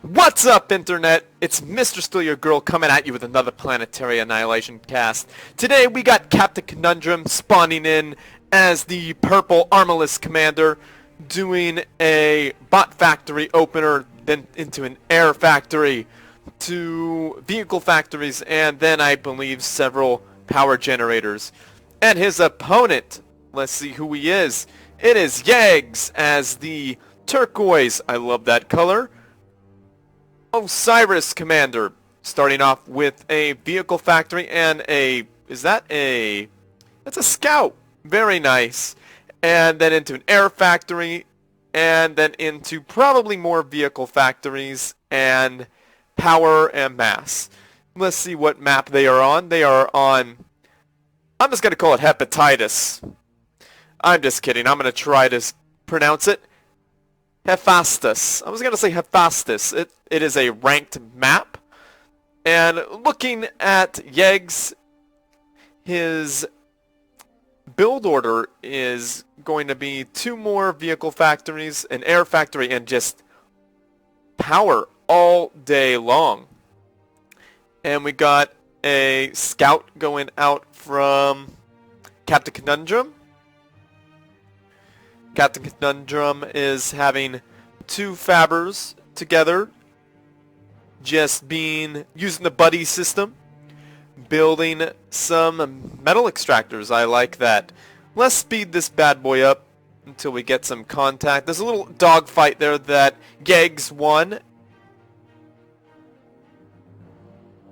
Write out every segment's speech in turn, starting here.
What's up, Internet? It's Mr.StealUrGurl coming at you with another Planetary Annihilation cast. Today we got Captain Conundrum spawning in as the purple armorless commander, doing a bot factory opener, then into an air factory, to vehicle factories, and then I believe several power generators. And his opponent, let's see who he is. It is yaegz as the turquoise, I love that color, Osiris commander, starting off with a vehicle factory and that's a scout, very nice, and then into an air factory, and then into probably more vehicle factories and power and mass. Let's see what map they are on. They are on, I'm just going to call it Hepatitis. I'm just kidding. I'm going to try to pronounce it Hephaestus. I was going to say Hephaestus. It is a ranked map. And looking at yaegz, his build order is going to be 2 more vehicle factories, an air factory, and just power all day long. And we got a scout going out from Captain Conundrum. Captain Conundrum is having 2 fabbers together, just using the buddy system, building some metal extractors. I like that. Let's speed this bad boy up until we get some contact. There's a little dogfight there that yaegz won,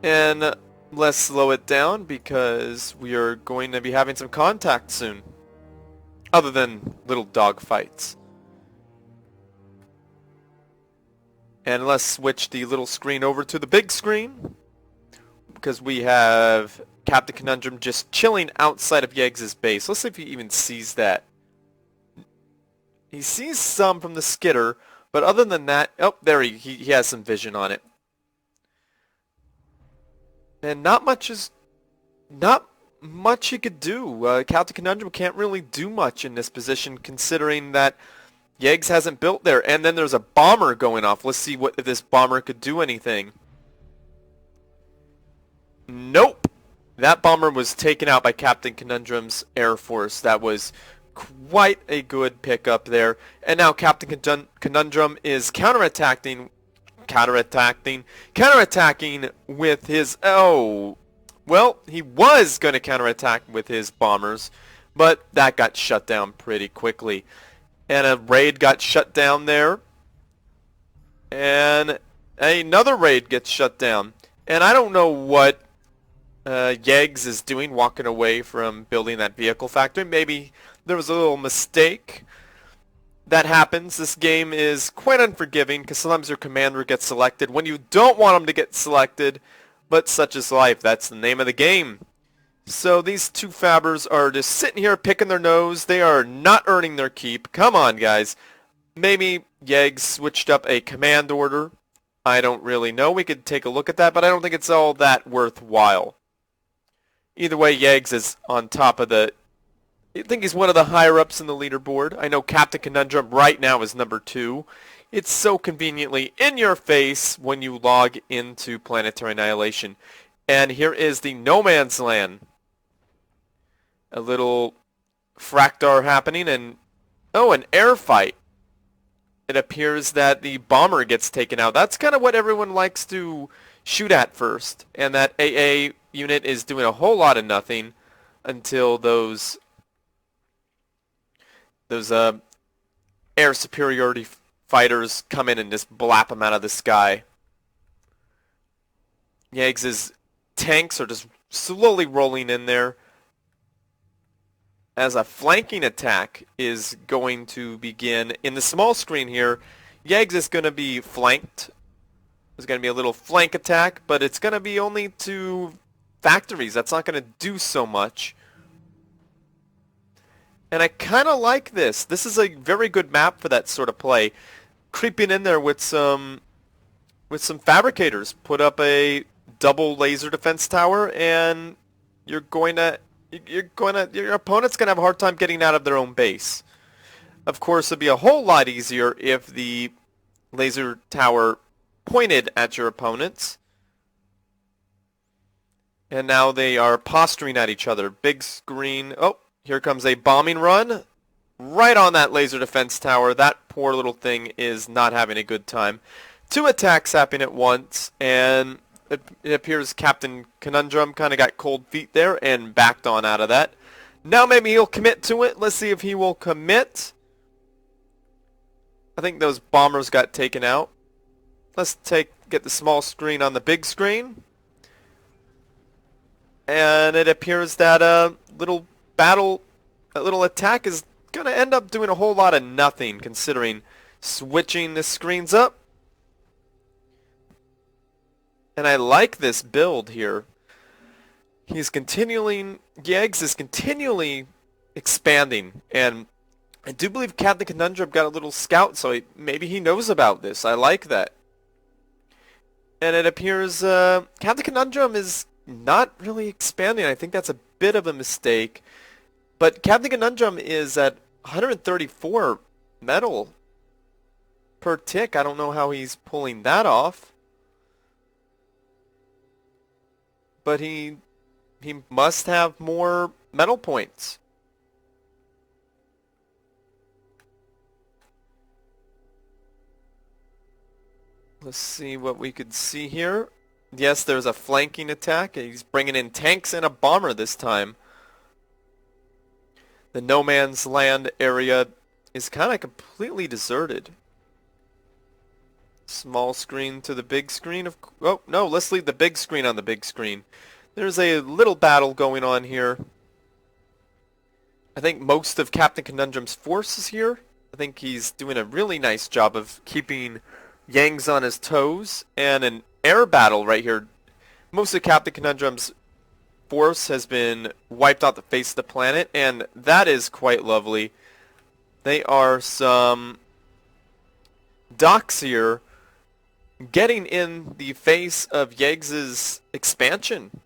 and let's slow it down because we are going to be having some contact soon. Other than little dog fights. And let's switch the little screen over to the big screen, because we have Captain Conundrum just chilling outside of yaegz's base. Let's see if he even sees that. He sees some from the skitter, but other than that, oh, there he has some vision on it. And not much he could do. Captain Conundrum can't really do much in this position, considering that yaegz hasn't built there. And then there's a bomber going off. Let's see if this bomber could do anything. Nope. That bomber was taken out by Captain Conundrum's Air Force. That was quite a good pickup there. And now Captain Conundrum is counterattacking with his... Well, he was going to counterattack with his bombers, but that got shut down pretty quickly. And a raid got shut down there. And another raid gets shut down. And I don't know what yaegz is doing, walking away from building that vehicle factory. Maybe there was a little mistake. That happens. This game is quite unforgiving because sometimes your commander gets selected when you don't want him to get selected. But such is life. That's the name of the game. So these 2 fabbers are just sitting here picking their nose. They are not earning their keep. Come on, guys. Maybe yaegz switched up a command order. I don't really know. We could take a look at that, but I don't think it's all that worthwhile. Either way, yaegz is on top of the... I think he's one of the higher-ups in the leaderboard. I know Captain Conundrum right now is number 2. It's so conveniently in your face when you log into Planetary Annihilation. And here is the No Man's Land. A little fractar happening, and oh, an air fight. It appears that the bomber gets taken out. That's kind of what everyone likes to shoot at first. And that AA unit is doing a whole lot of nothing until those air superiority fighters come in and just blap them out of the sky. yaegz's tanks are just slowly rolling in there as a flanking attack is going to begin. In the small screen here, yaegz is going to be flanked. There's going to be a little flank attack, but it's going to be only 2 factories. That's not going to do so much. And I kind of like this. This is a very good map for that sort of play. Creeping in there with some fabricators. Put up a double laser defense tower, and your opponent's gonna have a hard time getting out of their own base. Of course, it'd be a whole lot easier if the laser tower pointed at your opponents. And now they are posturing at each other. Big screen. Oh, here comes a bombing run. Right on that laser defense tower. That poor little thing is not having a good time. 2 attacks happening at once, and it appears CaptainConundrum kind of got cold feet there and backed on out of that. Now maybe he'll commit to it. Let's see if he will commit. I think those bombers got taken out. Let's get the small screen on the big screen. And it appears that a little attack is going to end up doing a whole lot of nothing, considering switching the screens up. And I like this build here. yaegz is continually expanding, and I do believe CaptainConundrum got a little scout, so maybe he knows about this. I like that. And it appears CaptainConundrum is not really expanding. I think that's a bit of a mistake. But CaptainConundrum is at 134 metal per tick. I don't know how he's pulling that off. But he must have more metal points. Let's see what we could see here. Yes, there's a flanking attack. He's bringing in tanks and a bomber this time. The no man's land area is kind of completely deserted. Small screen to the big screen. Oh, no, let's leave the big screen on the big screen. There's a little battle going on here. I think most of CaptainConundrum's force is here. I think he's doing a really nice job of keeping yaegz on his toes. And an air battle right here. Most of CaptainConundrum's force has been wiped off the face of the planet, and that is quite lovely. They are some docks here getting in the face of yaegz's expansion.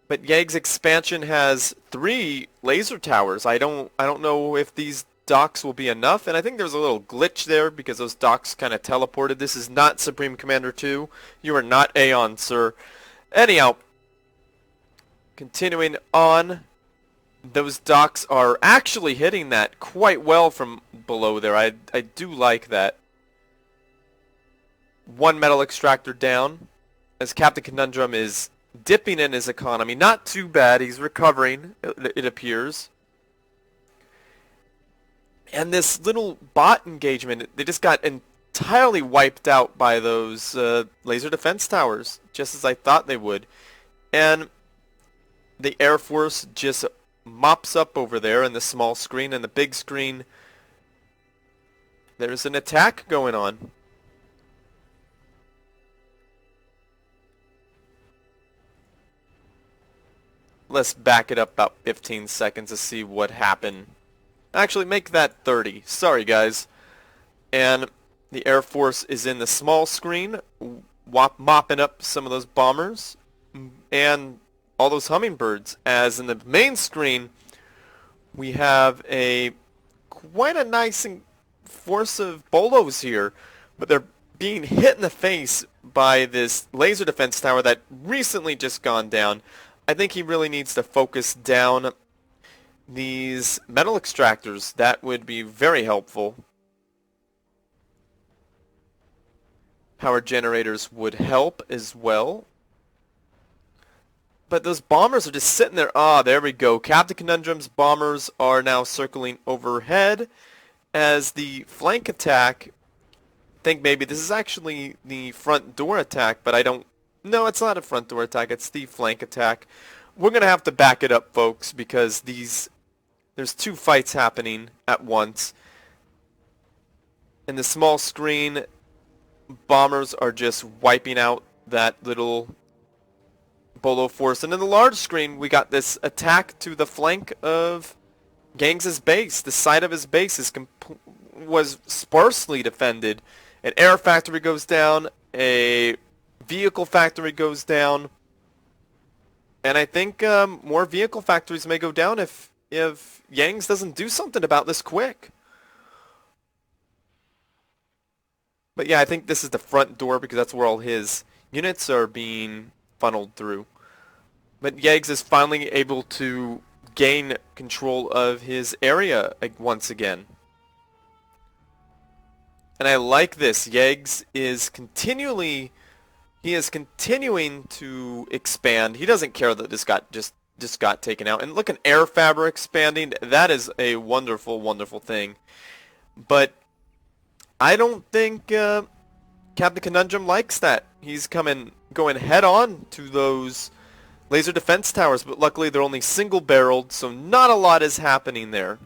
But yaegz expansion has 3 laser towers. I don't know if these docks will be enough, and I think there's a little glitch there because those docks kind of teleported. This is not Supreme Commander 2. You are not Aeon, sir. Anyhow, continuing on, those docks are actually hitting that quite well from below there. I do like that. 1 metal extractor down, as CaptainConundrum is dipping in his economy. Not too bad. He's recovering, it appears. And this little bot engagement, they just got entirely wiped out by those laser defense towers, just as I thought they would. And the Air Force just mops up over there in the small screen, and the big screen, there's an attack going on. Let's back it up about 15 seconds to see what happened. Actually, make that 30. Sorry, guys. And the Air Force is in the small screen, mopping up some of those bombers and all those hummingbirds. As in the main screen, we have quite a nice force of bolos here, but they're being hit in the face by this laser defense tower that recently just gone down. I think he really needs to focus down these metal extractors. That would be very helpful. Power generators would help as well. But those bombers are just sitting there. Ah, there we go. CaptainConundrum's bombers are now circling overhead as the flank attack. I think maybe this is actually the front door attack, but I don't. No, it's not a front door attack. It's the flank attack. We're going to have to back it up, folks, because there's 2 fights happening at once. In the small screen, bombers are just wiping out that little bolo force. And in the large screen, we got this attack to the flank of yaegz's base. The side of his base was sparsely defended. An air factory goes down. A vehicle factory goes down. And I think more vehicle factories may go down if yaegz doesn't do something about this quick. But yeah, I think this is the front door because that's where all his units are being funneled through. But yaegz is finally able to gain control of his area once again. And I like this. yaegz is continuing to expand. He doesn't care that this got just got taken out. And look, an air fabric expanding. That is a wonderful, wonderful thing. But I don't think Captain Conundrum likes that. He's going head on to those laser defense towers, but luckily they're only single-barreled, so not a lot is happening there.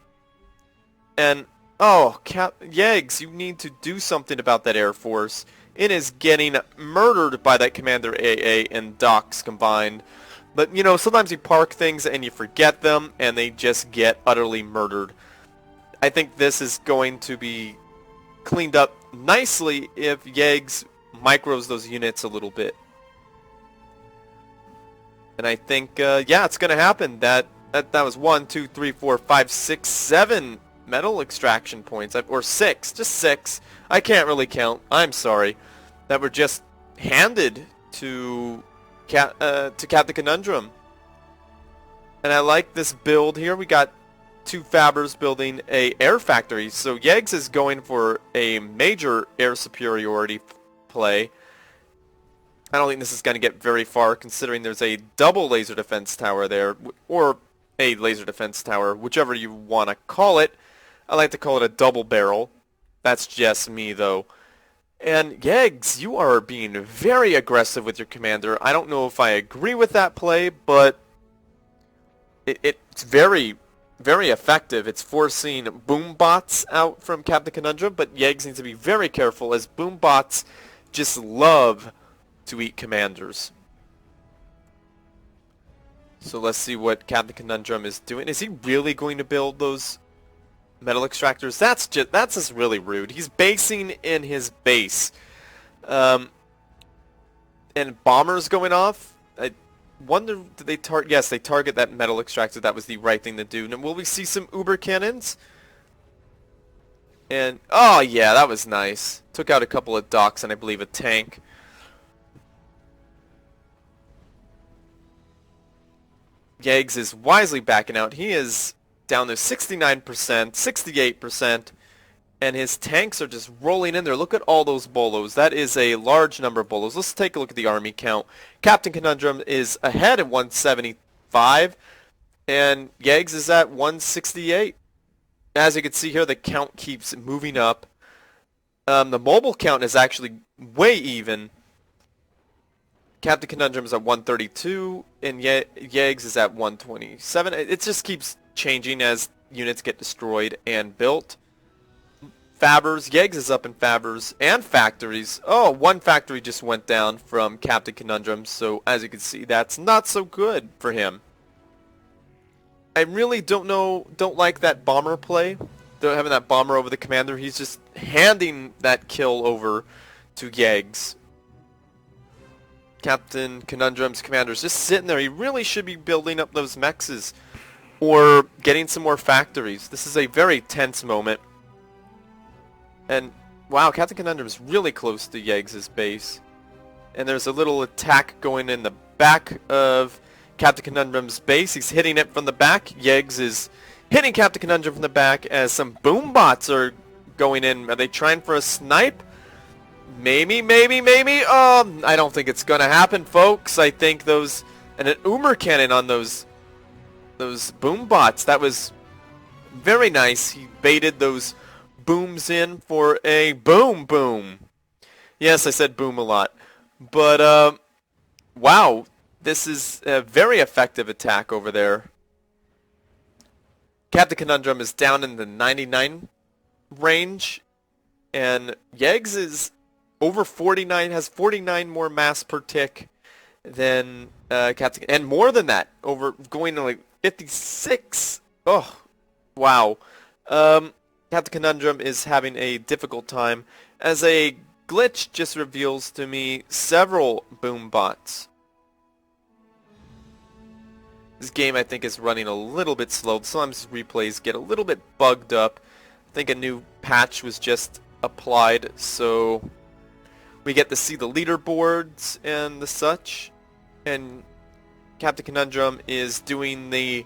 And oh, yaegz, you need to do something about that Air Force. It is getting murdered by that Commander AA and Docs combined. But, you know, sometimes you park things and you forget them, and they just get utterly murdered. I think this is going to be cleaned up nicely if yaegz micros those units a little bit. And I think, yeah, it's going to happen. That was 1, 2, 3, 4, 5, 6, 7 metal extraction points, or 6, just 6. I can't really count. I'm sorry. That were just handed to Captain Conundrum. And I like this build here. We got 2 fabbers building a air factory. So yaegz is going for a major air superiority play. I don't think this is going to get very far considering there's a double laser defense tower there, or a laser defense tower, whichever you want to call it. I like to call it a double barrel. That's just me though. And yaegz, you are being very aggressive with your commander. I don't know if I agree with that play, but it's very, very effective. It's forcing boom bots out from Captain Conundrum, but yaegz needs to be very careful as boom bots just love to eat commanders. So let's see what Captain Conundrum is doing. Is he really going to build those metal extractors? That's just really rude. He's basing in his base. And bombers going off. I wonder, did they target? Yes, they target that metal extractor. That was the right thing to do. Now, will we see some uber cannons? And oh yeah, that was nice. Took out a couple of docks and I believe a tank. yaegz is wisely backing out. He is down to 69%, 68%, and his tanks are just rolling in there. Look at all those bolos. That is a large number of bolos. Let's take a look at the army count. Captain Conundrum is ahead at 175, and yaegz is at 168. As you can see here, the count keeps moving up. The mobile count is actually way even. Captain Conundrum is at 132, and yaegz is at 127. It just keeps changing as units get destroyed and built. Fabbers, yaegz is up in fabbers and factories. Oh, one factory just went down from Captain Conundrum, so as you can see, that's not so good for him. I really don't like that bomber play. Having that bomber over the commander, he's just handing that kill over to yaegz. Captain Conundrum's commander is just sitting there. He really should be building up those mexes or getting some more factories. This is a very tense moment. And wow, Captain Conundrum is really close to yaegz's base. And there's a little attack going in the back of Captain Conundrum's base. He's hitting it from the back. yaegz is hitting Captain Conundrum from the back as some boom bots are going in. Are they trying for a snipe? Maybe. I don't think it's gonna happen, folks. I think those and an Uber cannon on those boom bots. That was very nice. He baited those booms in for a boom. Yes, I said boom a lot. But wow, this is a very effective attack over there. Captain Conundrum is down in the 99 range, and yaegz is over 49, has 49 more mass per tick than Captain, and more than that, over going to like 56. Oh, wow. Captain Conundrum is having a difficult time as a glitch just reveals to me several boom bots. This game, I think, is running a little bit slow. Sometimes replays get a little bit bugged up. I think a new patch was just applied, so We get to see the leaderboards and the such. And Captain Conundrum is doing the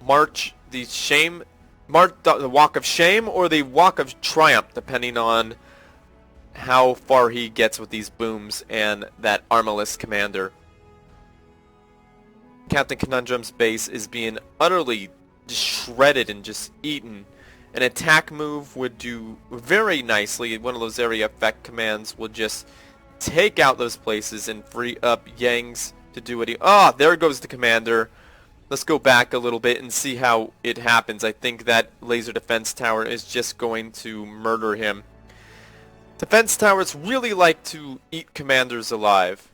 march, the walk of shame or the walk of triumph, depending on how far he gets with these booms and that armorless commander. Captain Conundrum's base is being utterly just shredded and just eaten. An attack move would do very nicely. One of those area effect commands will just take out those places and free up yaegz to do what he... Ah, there goes the commander. Let's go back a little bit and see how it happens. I think that laser defense tower is just going to murder him. Defense towers really like to eat commanders alive.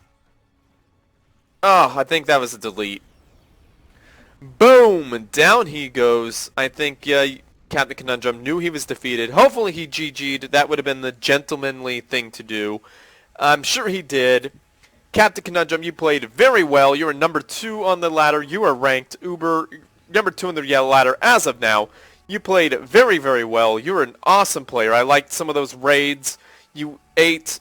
Oh, I think that was a delete. Boom! Down he goes. I think Captain Conundrum knew he was defeated. Hopefully he GG'd. That would have been the gentlemanly thing to do. I'm sure he did. Captain Conundrum, you played very well. You are number 2 on the ladder. You are ranked number 2 on the yellow ladder as of now. You played very, very well. You're an awesome player. I liked some of those raids. You ate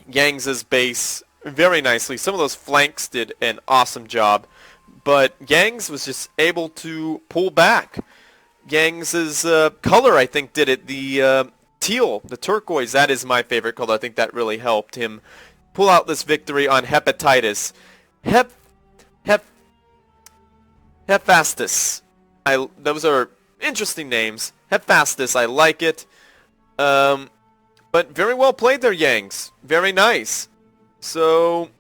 yaegz's base very nicely. Some of those flanks did an awesome job. But yaegz was just able to pull back. yaegz's color, I think, did it. The teal, the turquoise, that is my favorite color. I think that really helped him pull out this victory on Hephaestus. Hephaestus. Those are interesting names. Hephaestus, I like it. But very well played there, yaegz. Very nice. So,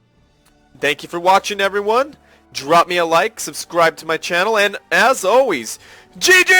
thank you for watching, everyone. Drop me a like, subscribe to my channel, and as always, GG!